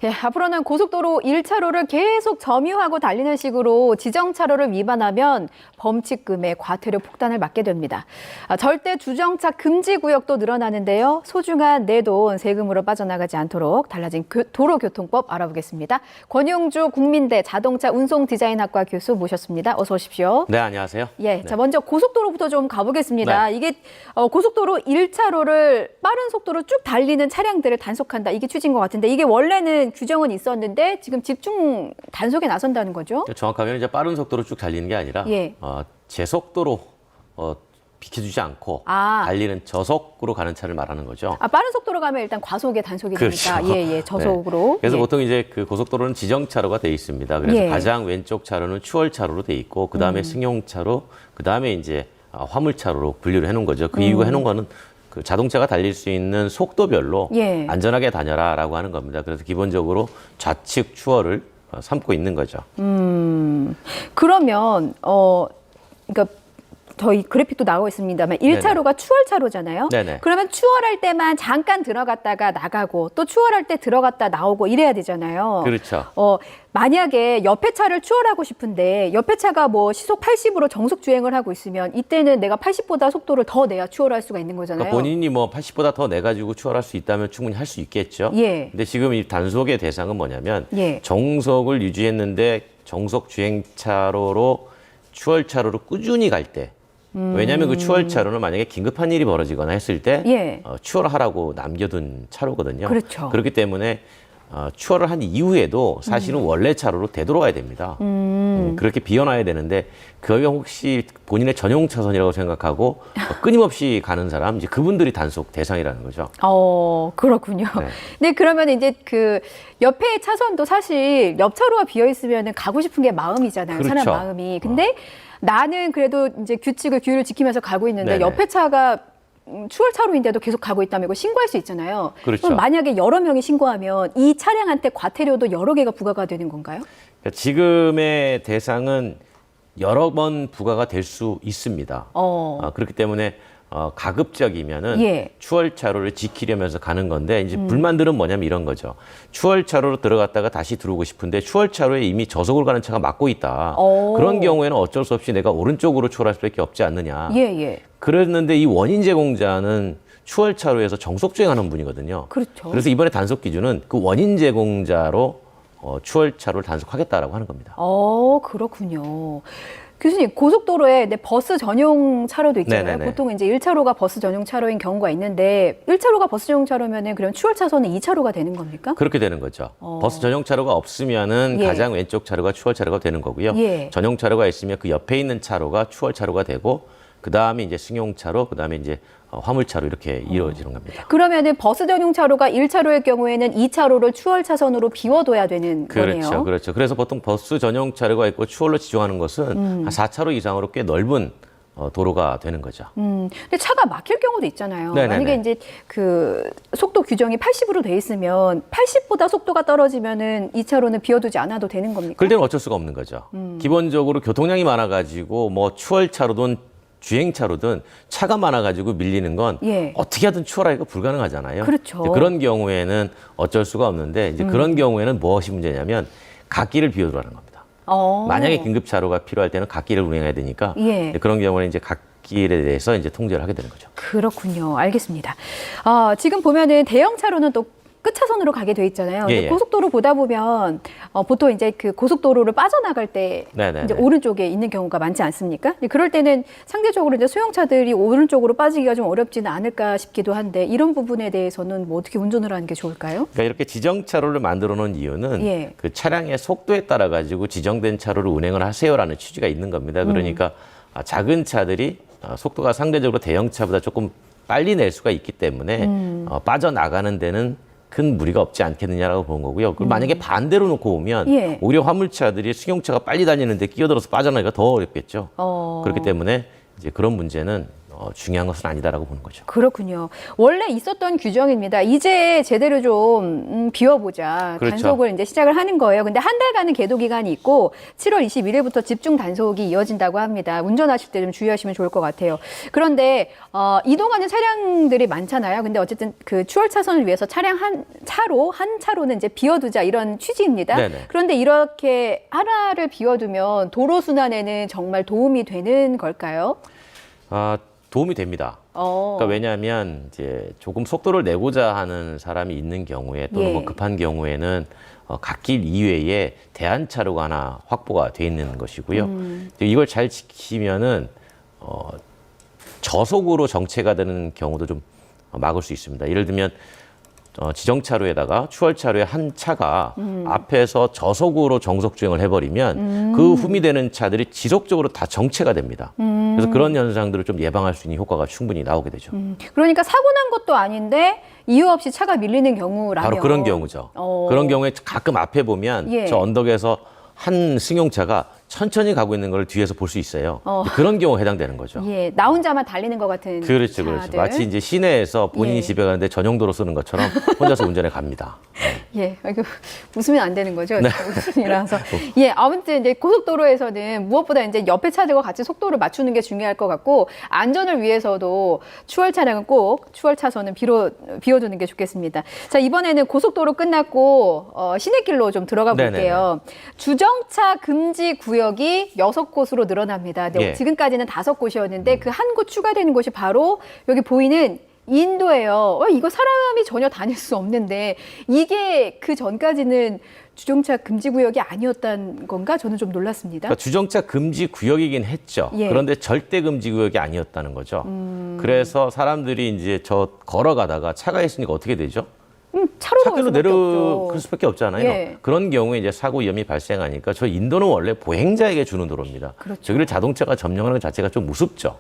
예, 앞으로는 고속도로 1차로를 계속 점유하고 달리는 식으로 지정차로를 위반하면 범칙금의 과태료 폭탄을 맞게 됩니다. 절대 주정차 금지 구역도 늘어나는데요. 소중한 내 돈 세금으로 빠져나가지 않도록 달라진 도로교통법 알아보겠습니다. 권용주 국민대 자동차 운송디자인학과 교수 모셨습니다. 어서 오십시오. 네, 안녕하세요. 예, 네. 자 먼저 고속도로부터 좀 가보겠습니다. 네. 이게 고속도로 1차로를 빠른 속도로 쭉 달리는 차량들을 단속한다. 이게 취지인 것 같은데 이게 원래는 규정은 있었는데 지금 집중 단속에 나선다는 거죠? 정확하게는 이제 빠른 속도로 쭉 달리는 게 아니라 예. 제속도로 비켜주지 않고 달리는 저속으로 가는 차를 말하는 거죠. 빠른 속도로 가면 일단 과속에 단속이 그렇죠. 되니까 예, 저속으로. 네. 그래서 예. 보통 이제 그 고속도로는 지정차로가 돼 있습니다. 그래서 예. 가장 왼쪽 차로는 추월차로로 돼 있고 그 다음에 승용차로, 그 다음에 이제 화물차로로 분류를 해놓은 거죠. 그 이유가 해놓은 거는 그 자동차가 달릴 수 있는 속도별로 예. 안전하게 다녀라라고 하는 겁니다. 그래서 기본적으로 좌측 추월을 삼고 있는 거죠. 그러면 그러니까 저희 그래픽도 나오고 있습니다만 1차로가 추월차로잖아요. 네네. 그러면 추월할 때만 잠깐 들어갔다가 나가고 또 추월할 때 들어갔다 나오고 이래야 되잖아요. 그렇죠. 만약에 옆에 차를 추월하고 싶은데 옆에 차가 뭐 시속 80으로 정속 주행을 하고 있으면 이때는 내가 80보다 속도를 더 내야 추월할 수가 있는 거잖아요. 그러니까 본인이 뭐 80보다 더 내가지고 추월할 수 있다면 충분히 할 수 있겠죠. 예. 근데 지금 이 단속의 대상은 뭐냐면 예. 정속을 유지했는데 정속 주행차로로 추월차로로 꾸준히 갈 때, 왜냐하면 그 추월차로는 만약에 긴급한 일이 벌어지거나 했을 때 예. 추월하라고 남겨둔 차로거든요. 그렇죠. 그렇기 때문에 추월을 한 이후에도 사실은 원래 차로로 되돌아와야 됩니다. 그렇게 비워놔야 되는데 그게 혹시 본인의 전용 차선이라고 생각하고 끊임없이 가는 사람, 이제 그분들이 단속 대상이라는 거죠. 그렇군요. 네. 근데 그러면 이제 그 옆에 차선도 사실 옆 차로가 비어 있으면 가고 싶은 게 마음이잖아요. 그렇죠. 사람 마음이. 근데 나는 그래도 이제 규율을 지키면서 가고 있는데 네네. 옆에 차가 추월차로인데도 계속 가고 있다면 이거 신고할 수 있잖아요. 그렇죠. 그럼 만약에 여러 명이 신고하면 이 차량한테 과태료도 여러 개가 부과가 되는 건가요? 그러니까 지금의 대상은 여러 번 부과가 될 수 있습니다. 그렇기 때문에 가급적이면은 예. 추월차로를 지키려면서 가는 건데, 이제 불만들은 뭐냐면 이런 거죠. 추월차로로 들어갔다가 다시 들어오고 싶은데 추월차로에 이미 저속으로 가는 차가 막고 있다. 그런 경우에는 어쩔 수 없이 내가 오른쪽으로 추월할 수밖에 없지 않느냐. 예. 그랬는데 이 원인 제공자는 추월차로에서 정속 주행하는 분이거든요. 그렇죠. 그래서 이번에 단속 기준은 그 원인 제공자로 추월차로를 단속하겠다라고 하는 겁니다. 그렇군요. 교수님, 고속도로에 버스 전용 차로도 있잖아요. 네네네. 보통 이제 1차로가 버스 전용 차로인 경우가 있는데 1차로가 버스 전용 차로면은 그럼 추월 차선은 2차로가 되는 겁니까? 그렇게 되는 거죠. 버스 전용 차로가 없으면은 예. 가장 왼쪽 차로가 추월 차로가 되는 거고요. 예. 전용 차로가 있으면 그 옆에 있는 차로가 추월 차로가 되고, 그 다음에 이제 승용 차로, 그 다음에 이제 화물 차로, 이렇게 이루어지는 겁니다. 그러면은 버스 전용 차로가 1차로의 경우에는 2차로를 추월 차선으로 비워둬야 되는 거네요. 그렇죠. 그래서 보통 버스 전용 차로가 있고 추월로 지정하는 것은 한 4차로 이상으로 꽤 넓은 도로가 되는 거죠. 근데 차가 막힐 경우도 있잖아요. 네네네. 만약에 이제 그 속도 규정이 80으로 돼 있으면 80보다 속도가 떨어지면은 2차로는 비워두지 않아도 되는 겁니까? 그럴 때는 어쩔 수가 없는 거죠. 기본적으로 교통량이 많아가지고 뭐 추월차로든 주행차로든 차가 많아가지고 밀리는 건 예. 어떻게 하든 추월하기가 불가능하잖아요. 그렇죠. 이제 그런 경우에는 어쩔 수가 없는데, 이제 그런 경우에는 무엇이 문제냐면 갓길을 비워두라는 겁니다. 만약에 긴급차로가 필요할 때는 갓길을 운행해야 되니까 예. 그런 경우는 이제 갓길에 대해서 이제 통제를 하게 되는 거죠. 그렇군요. 알겠습니다. 지금 보면은 대형 차로는 또 끝차선으로 가게 돼 있잖아요. 근데 예. 고속도로 보다 보면 보통 이제 그 고속도로를 빠져나갈 때 네네네. 이제 오른쪽에 있는 경우가 많지 않습니까? 그럴 때는 상대적으로 이제 소형차들이 오른쪽으로 빠지기가 좀 어렵지는 않을까 싶기도 한데 이런 부분에 대해서는 뭐 어떻게 운전을 하는 게 좋을까요? 그러니까 이렇게 지정차로를 만들어 놓은 이유는 예. 그 차량의 속도에 따라 가지고 지정된 차로를 운행을 하세요라는 취지가 있는 겁니다. 그러니까 작은 차들이 속도가 상대적으로 대형차보다 조금 빨리 낼 수가 있기 때문에 빠져나가는 데는 큰 무리가 없지 않겠느냐라고 보는 거고요. 그리고 만약에 반대로 놓고 보면 예. 오히려 화물차들이 승용차가 빨리 다니는데 끼어들어서 빠져나가기가 더 어렵겠죠. 그렇기 때문에 이제 그런 문제는 중요한 것은 아니다라고 보는 거죠. 그렇군요. 원래 있었던 규정입니다. 이제 제대로 좀 비워보자. 그렇죠. 단속을 이제 시작을 하는 거예요. 근데 한 달간은 계도 기간이 있고 7월 21일부터 집중 단속이 이어진다고 합니다. 운전하실 때 좀 주의하시면 좋을 것 같아요. 그런데 이동하는 차량들이 많잖아요. 근데 어쨌든 그 추월 차선을 위해서 차량 한 차로는 이제 비워두자 이런 취지입니다. 네네. 그런데 이렇게 하나를 비워두면 도로 순환에는 정말 도움이 되는 걸까요? 도움이 됩니다. 그러니까 왜냐하면 이제 조금 속도를 내고자 하는 사람이 있는 경우에 또는 예. 뭐 급한 경우에는 갓길 이외에 대안 차로가 하나 확보가 돼 있는 것이고요. 이걸 잘 지키면은 저속으로 정체가 되는 경우도 좀 막을 수 있습니다. 예를 들면 지정차로에다가 추월차로에 한 차가 앞에서 저속으로 정속 주행을 해버리면 그 후미되는 차들이 지속적으로 다 정체가 됩니다. 그래서 그런 현상들을 좀 예방할 수 있는 효과가 충분히 나오게 되죠. 그러니까 사고 난 것도 아닌데 이유 없이 차가 밀리는 경우라면 바로 그런 경우죠. 그런 경우에 가끔 앞에 보면 예. 저 언덕에서 한 승용차가 천천히 가고 있는 걸 뒤에서 볼 수 있어요. 그런 경우에 해당되는 거죠. 예, 나 혼자만 달리는 것 같은 그렇죠, 차들. 그렇죠. 마치 이제 시내에서 본인이 예. 집에 가는데 전용도로 쓰는 것처럼 혼자서 운전해 갑니다. 예, 이거 웃으면 안 되는 거죠. 웃음이라서. 예, 아무튼 이제 고속도로에서는 무엇보다 이제 옆에 차들과 같이 속도를 맞추는 게 중요할 것 같고 안전을 위해서도 추월 차량은 꼭 추월 차선은 비워두는 게 좋겠습니다. 자, 이번에는 고속도로 끝났고 시내길로 좀 들어가 볼게요. 주정차 금지 구역이 6곳으로 늘어납니다. 네, 예. 지금까지는 5곳이었는데 그 한 곳 추가되는 곳이 바로 여기 보이는 인도예요. 이거 사람이 전혀 다닐 수 없는데 이게 그 전까지는 주정차 금지 구역이 아니었다는 건가? 저는 좀 놀랐습니다. 그러니까 주정차 금지 구역이긴 했죠. 예. 그런데 절대 금지 구역이 아니었다는 거죠. 그래서 사람들이 이제 걸어가다가 차가 있으니까 어떻게 되죠? 차로로 차길로 내려갈 수밖에 없잖아요. 예. 그런 경우에 이제 사고 위험이 발생하니까 저 인도는 원래 보행자에게 주는 도로입니다. 그렇죠. 저기를 자동차가 점령하는 것 자체가 좀 무섭죠.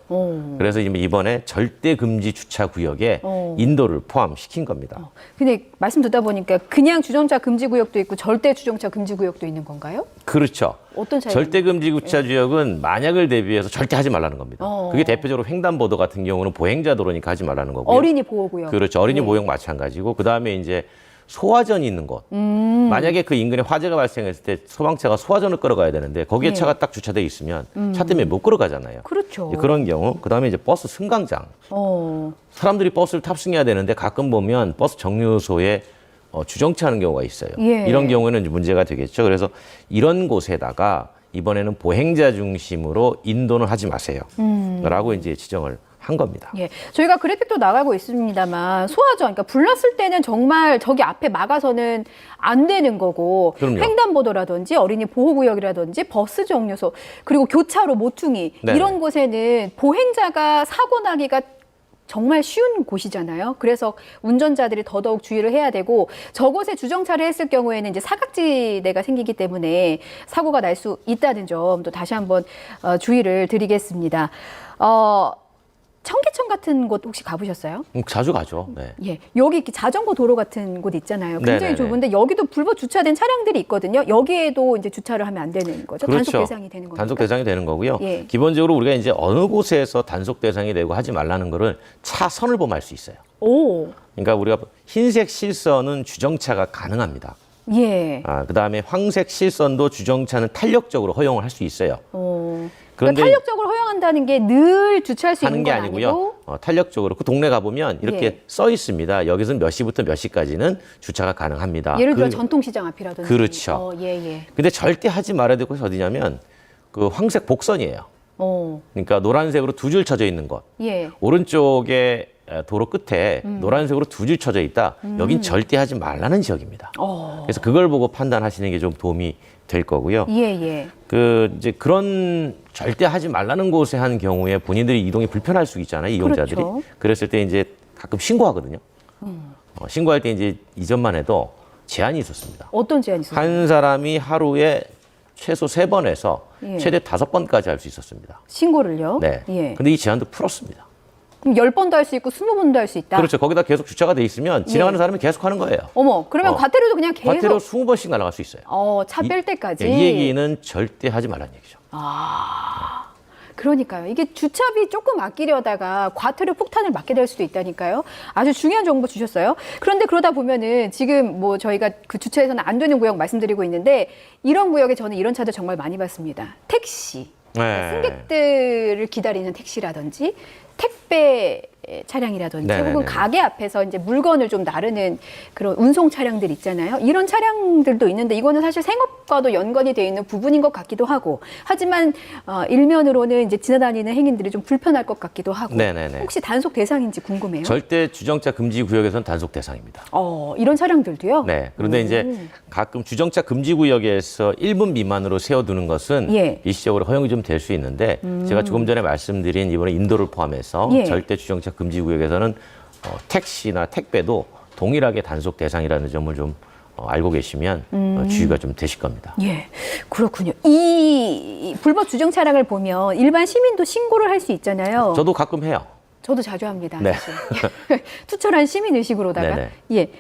그래서 이번에 절대 금지 주차 구역에 인도를 포함시킨 겁니다. 근데 말씀 듣다 보니까 그냥 주정차 금지 구역도 있고 절대 주정차 금지 구역도 있는 건가요? 그렇죠. 어떤 차이가 절대 금지 주차 구역은 만약을 대비해서 절대 하지 말라는 겁니다. 그게 대표적으로 횡단보도 같은 경우는 보행자 도로니까 하지 말라는 거고요. 어린이 보호구역. 그렇죠. 어린이 예. 보호구역 마찬가지고 그다음에 이제 소화전이 있는 곳. 만약에 그 인근에 화재가 발생했을 때 소방차가 소화전을 끌어가야 되는데 거기에 예. 차가 딱 주차돼 있으면 차 때문에 못 끌어가잖아요. 그렇죠. 이제 그런 경우 그다음에 이제 버스 승강장. 사람들이 버스를 탑승해야 되는데 가끔 보면 버스 정류소에 주정차하는 경우가 있어요. 예. 이런 경우에는 이제 문제가 되겠죠. 그래서 이런 곳에다가 이번에는 보행자 중심으로 인도는 하지 마세요. 라고 이제 지정을 한 겁니다. 예, 저희가 그래픽도 나가고 있습니다만 소화전, 그러니까 불났을 때는 정말 저기 앞에 막아서는 안 되는 거고 그럼요. 횡단보도라든지 어린이 보호구역이라든지 버스 정류소 그리고 교차로 모퉁이 네네. 이런 곳에는 보행자가 사고 나기가 정말 쉬운 곳이잖아요. 그래서 운전자들이 더더욱 주의를 해야 되고 저곳에 주정차를 했을 경우에는 이제 사각지대가 생기기 때문에 사고가 날 수 있다는 점 또 다시 한번 주의를 드리겠습니다. 청계천 같은 곳 혹시 가보셨어요? 자주 가죠. 네. 예, 여기 이렇게 자전거 도로 같은 곳 있잖아요. 굉장히 네네네. 좁은데 여기도 불법 주차된 차량들이 있거든요. 여기에도 이제 주차를 하면 안 되는 거죠. 그렇죠. 단속 대상이 되는 겁니까? 단속 대상이 되는 거고요. 예. 기본적으로 우리가 이제 어느 곳에서 단속 대상이 되고 하지 말라는 거를 차선을 보면 알 수 있어요. 오, 그러니까 우리가 흰색 실선은 주정차가 가능합니다. 예. 그다음에 황색 실선도 주정차는 탄력적으로 허용을 할 수 있어요. 그러니까 탄력적으로 허용한다는 게 늘 주차할 수 하는 있는 게 건 아니고요. 아니고 탄력적으로 그 동네 가보면 이렇게 예. 써 있습니다. 여기서는 몇 시부터 몇 시까지는 주차가 가능합니다. 예를 들어 전통시장 앞이라든지. 그렇죠. 예. 근데 절대 하지 말아야 될 곳이 어디냐면 그 황색 복선이에요. 그러니까 노란색으로 두 줄 쳐져 있는 곳. 예. 오른쪽에 도로 끝에 노란색으로 두 줄 쳐져 있다. 여긴 절대 하지 말라는 지역입니다. 그래서 그걸 보고 판단하시는 게 좀 도움이 될 거고요. 예. 이제 그런 절대 하지 말라는 곳에 한 경우에 본인들이 이동이 불편할 수 있잖아요, 이용자들이. 그렇죠. 그랬을 때 이제 가끔 신고하거든요. 신고할 때 이제 이전만 해도 제한이 있었습니다. 어떤 제한이 있어요? 한 사람이 하루에 최소 3번에서 예. 최대 5번까지 할 수 있었습니다. 신고를요? 네. 예. 근데 이 제한도 풀었습니다. 그럼 10번도 할 수 있고 20번도 할 수 있다. 그렇죠. 거기다 계속 주차가 돼 있으면 지나가는 예. 사람이 계속 하는 거예요. 어머, 그러면 과태료도 그냥 계속 과태료 20번씩 날아갈 수 있어요. 차 뺄 때까지. 이 얘기는 절대 하지 말라는 얘기죠. 그러니까요. 이게 주차비 조금 아끼려다가 과태료 폭탄을 맞게 될 수도 있다니까요. 아주 중요한 정보 주셨어요. 그런데 그러다 보면은 지금 뭐 저희가 그 주차해서는 안 되는 구역 말씀드리고 있는데 이런 구역에 저는 이런 차들 정말 많이 봤습니다. 택시. 네. 승객들을 기다리는 택시라든지 택배 차량이라든지 네네네. 혹은 가게 앞에서 이제 물건을 좀 나르는 그런 운송 차량들 있잖아요. 이런 차량들도 있는데 이거는 사실 생업과도 연관이 되어 있는 부분인 것 같기도 하고 하지만 일면으로는 이제 지나다니는 행인들이 좀 불편할 것 같기도 하고 네네네. 혹시 단속 대상인지 궁금해요. 절대 주정차 금지 구역에서는 단속 대상입니다. 이런 차량들도요? 네. 그런데 이제 가끔 주정차 금지 구역에서 1분 미만으로 세워두는 것은 예. 일시적으로 허용이 좀 될 수 있는데 제가 조금 전에 말씀드린 이번에 인도를 포함해서 예. 절대 주정차 금지 구역에서는 택시나 택배도 동일하게 단속 대상이라는 점을 좀 알고 계시면 주의가 좀 되실 겁니다. 예, 그렇군요. 이 불법 주정 차량을 보면 일반 시민도 신고를 할 수 있잖아요. 저도 가끔 해요. 저도 자주 합니다. 네. 사실. 투철한 시민 의식으로다가 네네. 예,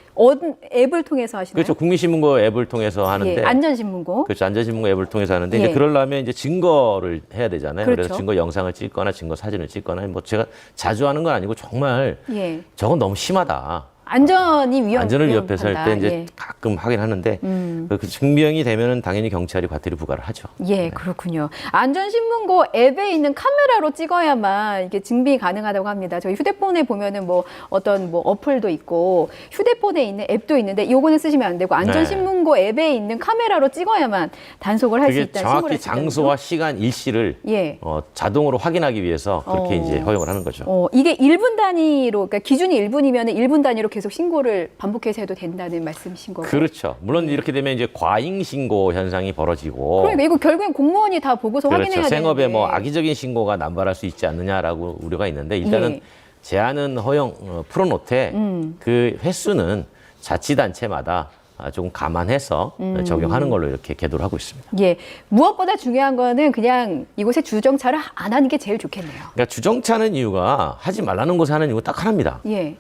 앱을 통해서 하시나요? 그렇죠. 국민신문고 앱을 통해서 하는데 예, 안전신문고. 그렇죠. 안전신문고 앱을 통해서 하는데 예. 이제 그러려면 이제 증거를 해야 되잖아요. 그렇죠. 그래서 증거 영상을 찍거나 증거 사진을 찍거나 뭐 제가 자주 하는 건 아니고 정말 예, 저건 너무 심하다. 안전이 안전을 위협해서 할 때 이제 예. 가끔 하긴 하는데 그 증명이 되면은 당연히 경찰이 과태료 부과를 하죠. 예, 그렇군요. 안전신문고 앱에 있는 카메라로 찍어야만 이게 증빙이 가능하다고 합니다. 저희 휴대폰에 보면은 뭐 어떤 뭐 어플도 있고 휴대폰에 있는 앱도 있는데 요거는 쓰시면 안 되고 안전신문고 앱에 있는 카메라로 찍어야만 단속을 할 수 그게 있다. 정확히 장소와 시간, 일시를 예. 자동으로 확인하기 위해서 그렇게 이제 허용을 하는 거죠. 이게 1분 단위로, 그러니까 기준이 1분이면 1분 단위로 계속 신고를 반복해서 해도 된다는 말씀이신 거고. 그렇죠. 물론 이렇게 되면 이제 과잉 신고 현상이 벌어지고. 그러니까 이거 결국엔 공무원이 다 보고서 그렇죠. 확인해야 되는데. 생업에 뭐 악의적인 신고가 남발할 수 있지 않느냐라고 우려가 있는데 일단은 예. 제한은 허용 풀어놓되 그 횟수는 자치단체마다 조금 감안해서 적용하는 걸로 이렇게 계도를 하고 있습니다. 예, 무엇보다 중요한 거는 그냥 이곳에 주정차를 안 하는 게 제일 좋겠네요. 그러니까 주정차는 이유가 하지 말라는 곳에 하는 이유가 딱 하나입니다. 예,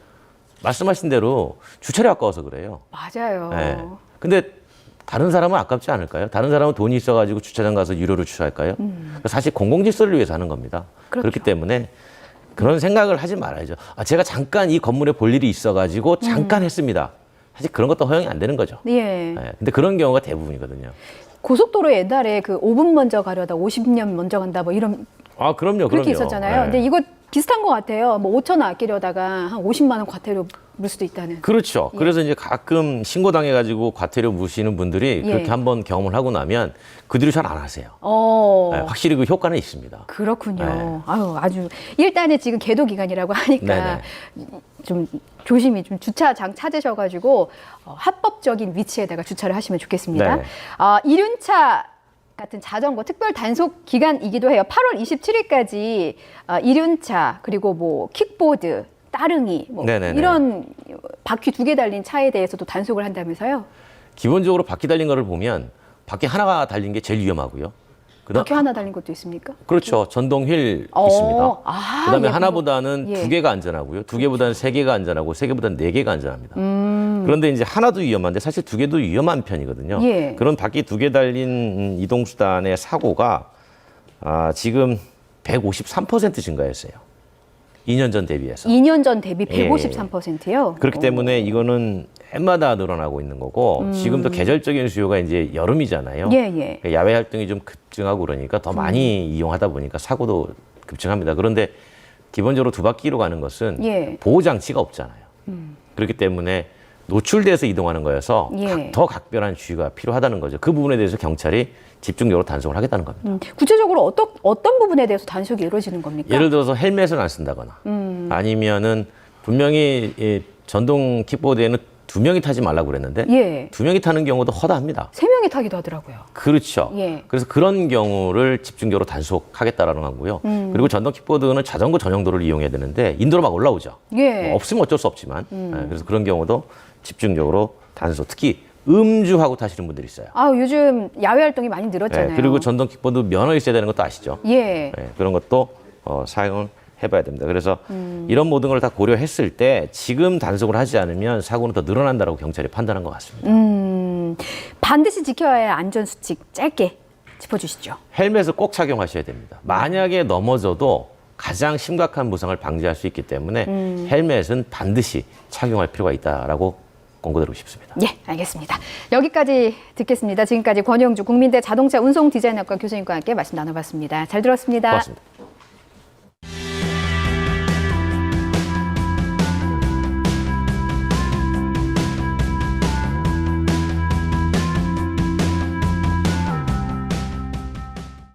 말씀하신 대로 주차료 아까워서 그래요. 맞아요. 네. 근데 다른 사람은 아깝지 않을까요? 다른 사람은 돈이 있어가지고 주차장 가서 유료로 주차할까요? 그러니까 사실 공공질서를 위해서 하는 겁니다. 그렇죠. 그렇기 때문에 그런 생각을 하지 말아야죠. 제가 잠깐 이 건물에 볼 일이 있어가지고 잠깐 했습니다. 사실 그런 것도 허용이 안 되는 거죠. 예. 네. 근데 그런 경우가 대부분이거든요. 고속도로 옛날에 그 5분 먼저 가려다 50년 먼저 간다 뭐 이런 그럼요. 그렇게 있었잖아요. 네. 근데 이거 비슷한 것 같아요. 뭐 5천 원 아끼려다가 한 50만 원 과태료 물을 수도 있다는. 그렇죠. 예. 그래서 이제 가끔 신고당해가지고 과태료 무시는 분들이 예. 그렇게 한번 경험을 하고 나면 그 뒤로 잘 안 하세요. 네, 확실히 그 효과는 있습니다. 그렇군요. 네. 아주 일단은 지금 계도 기간이라고 하니까 좀 조심히 좀 주차장 찾으셔가지고 합법적인 위치에다가 주차를 하시면 좋겠습니다. 네. 이륜차 같은 자전거 특별 단속 기간이기도 해요. 8월 27일까지 이륜차 그리고 뭐 킥보드, 따릉이 뭐 네네네. 이런 바퀴 2개 달린 차에 대해서도 단속을 한다면서요? 기본적으로 바퀴 달린 거를 보면 바퀴 하나가 달린 게 제일 위험하고요. 바퀴 하나 달린 것도 있습니까? 그렇죠. 전동 휠 있습니다. 그다음에 예, 하나보다는 예. 2개가 안전하고요. 2개보다는 3개가 안전하고 3개보다는 4개가 안전합니다. 그런데 이제 하나도 위험한데 사실 2개도 위험한 편이거든요. 예. 그런 바퀴 2개 달린 이동수단의 사고가 지금 153% 증가했어요. 2년 전 대비해서. 2년 전 대비 예. 153%요? 그렇기 때문에 이거는 해마다 늘어나고 있는 거고 지금도 계절적인 수요가 이제 여름이잖아요. 예. 야외 활동이 좀 급증하고 그러니까 더 많이 이용하다 보니까 사고도 급증합니다. 그런데 기본적으로 두 바퀴로 가는 것은 예. 보호 장치가 없잖아요. 그렇기 때문에 노출돼서 이동하는 거여서 예. 더 각별한 주의가 필요하다는 거죠. 그 부분에 대해서 경찰이 집중적으로 단속을 하겠다는 겁니다. 구체적으로 어떤 부분에 대해서 단속이 이루어지는 겁니까? 예를 들어서 헬멧을 안 쓴다거나 아니면은 분명히 이 전동 킥보드에는 2명이 타지 말라고 그랬는데 예. 2명이 타는 경우도 허다합니다. 3명이 타기도 하더라고요. 그렇죠. 예. 그래서 그런 경우를 집중적으로 단속하겠다라는 거고요. 그리고 전동 킥보드는 자전거 전용도로를 이용해야 되는데 인도로 막 올라오죠. 예. 뭐 없으면 어쩔 수 없지만 그래서 그런 경우도 집중적으로 단속. 특히 음주하고 타시는 분들이 있어요. 요즘 야외 활동이 많이 늘었잖아요. 그리고 전동 킥보드 면허 있어야 되는 것도 아시죠? 예. 그런 것도 사용을 해봐야 됩니다. 그래서 이런 모든 걸 다 고려했을 때 지금 단속을 하지 않으면 사고는 더 늘어난다고 경찰이 판단한 것 같습니다. 반드시 지켜야 할 안전수칙 짧게 짚어주시죠. 헬멧을 꼭 착용하셔야 됩니다. 만약에 넘어져도 가장 심각한 부상을 방지할 수 있기 때문에 헬멧은 반드시 착용할 필요가 있다라고 권고드리고 싶습니다. 예, 알겠습니다. 여기까지 듣겠습니다. 지금까지 권영주 국민대 자동차 운송 디자인학과 교수님과 함께 말씀 나눠봤습니다. 잘 들었습니다. 고맙습니다.